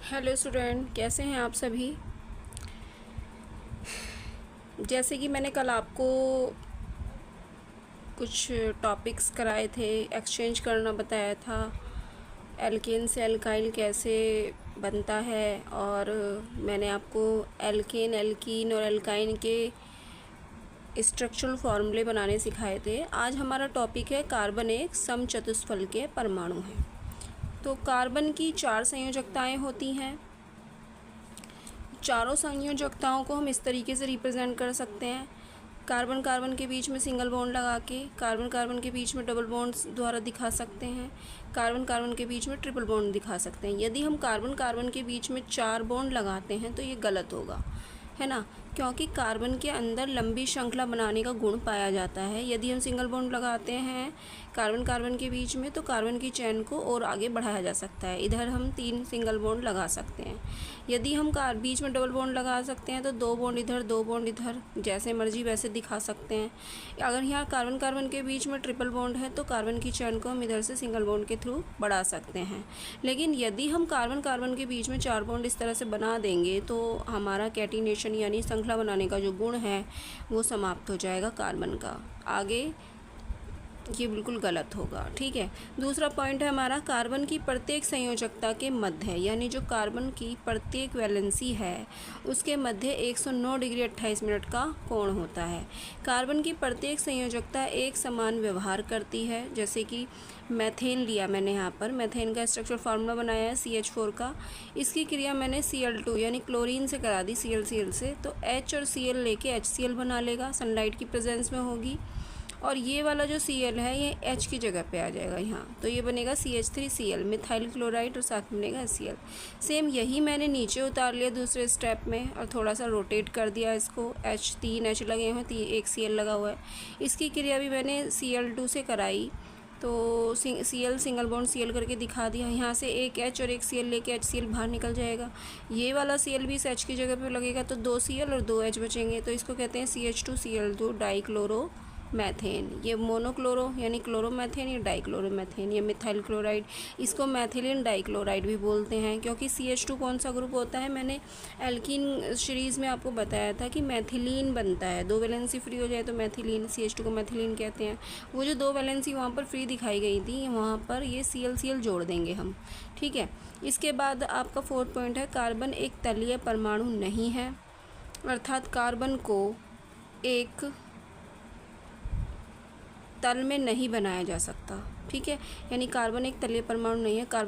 Hello student, कैसे हैं आप सभी। जैसे कि मैंने कल आपको कुछ टॉपिक्स कराए थे, एक्सचेंज करना बताया था, एल्केन से एल्काइल कैसे बनता है, और मैंने आपको एल्केन, एल्कीन और एल्काइन के स्ट्रक्चरल फॉर्मूले बनाने सिखाए थे। आज हमारा टॉपिक है कार्बन एक समचतुष्फल के परमाणु हैं। तो कार्बन की 4 संयोजकताएं होती हैं। चारों संयोजकताओं को हम इस तरीके से रिप्रेजेंट कर सकते हैं। कार्बन कार्बन के बीच में सिंगल बॉन्ड लगा के, कार्बन कार्बन के बीच में डबल बॉन्ड्स द्वारा दिखा सकते हैं, कार्बन कार्बन के बीच में ट्रिपल बॉन्ड दिखा सकते हैं। यदि हम कार्बन कार्बन के बीच में 4 बॉन्ड लगाते हैं तो ये गलत होगा, है ना, क्योंकि कार्बन के अंदर लंबी श्रृंखला बनाने का गुण पाया जाता है। यदि हम सिंगल बॉन्ड लगाते हैं कार्बन कार्बन के बीच में तो कार्बन की चेन को और आगे बढ़ाया जा सकता है। इधर हम 3 सिंगल बॉन्ड लगा सकते हैं। यदि हम बीच में डबल बॉन्ड लगा सकते हैं तो 2 बॉन्ड इधर 2 बॉन्ड इधर, जैसे मर्जी वैसे दिखा सकते हैं। अगर यहाँ कार्बन कार्बन के बीच में ट्रिपल बॉन्ड है तो कार्बन की चेन को हम इधर से सिंगल बॉन्ड के थ्रू बढ़ा सकते हैं। लेकिन यदि हम कार्बन कार्बन के बीच में 4 बॉन्ड इस तरह से बना देंगे तो हमारा कैटिनेशन यानी श्रृंखला बनाने का जो गुण है वो समाप्त हो जाएगा कार्बन का। आगे ये बिल्कुल गलत होगा, ठीक है। दूसरा पॉइंट है हमारा, कार्बन की प्रत्येक संयोजकता के मध्य, यानी जो कार्बन की प्रत्येक वैलेंसी है उसके मध्य 109 डिग्री 28 मिनट का कोण होता है। कार्बन की प्रत्येक संयोजकता एक समान व्यवहार करती है। जैसे कि मैथेन लिया मैंने, यहाँ पर मैथेन का स्ट्रक्चर फार्मूला बनाया है CH4 का। इसकी क्रिया मैंने Cl2 यानी क्लोरीन से करा दी, ClCl से, तो H और Cl लेके HCl बना लेगा, सनलाइट की प्रेजेंस में होगी। और ये वाला जो Cl है ये H की जगह पे आ जाएगा यहाँ, तो ये बनेगा CH3Cl, मिथाइल क्लोराइड, और साथ में बनेगा HCl। सेम यही मैंने नीचे उतार लिया दूसरे स्टेप में और थोड़ा सा रोटेट कर दिया इसको। तीन H लगे हुए हैं, एक Cl लगा हुआ है। इसकी क्रिया भी मैंने Cl2 से कराई, तो Cl सिंगल बॉन्ड Cl करके दिखा दिया। यहाँ से एक H और एक Cl लेके HCl बाहर निकल जाएगा। ये वाला Cl भी इस H की जगह पे लगेगा तो 2 Cl और 2 H बचेंगे, तो इसको कहते हैं CH2Cl2 डाइक्लोरो मैथेन। ये मोनोक्लोरो यानी क्लोरोमैथेन, ये डाइक्लोरोमैथेन, ये मिथाइल क्लोराइड, इसको मैथिलीन डाइक्लोराइड भी बोलते हैं। क्योंकि CH2 कौन सा ग्रुप होता है, मैंने एल्कीन सीरीज़ में आपको बताया था कि मैथिलीन बनता है। 2 वैलेंसी फ्री हो जाए तो मैथिलीन, CH2 को मैथिलीन कहते हैं। वो जो 2 वैलेंसी वहाँ पर फ्री दिखाई गई थी, वहाँ पर ये ClCl जोड़ देंगे हम, ठीक है। इसके बाद आपका 4th पॉइंट है, कार्बन एक तलीय परमाणु नहीं है, अर्थात कार्बन को एक तल में नहीं बनाया जा सकता, ठीक है। यानी कार्बन एक तलीय परमाणु नहीं है। कार्बन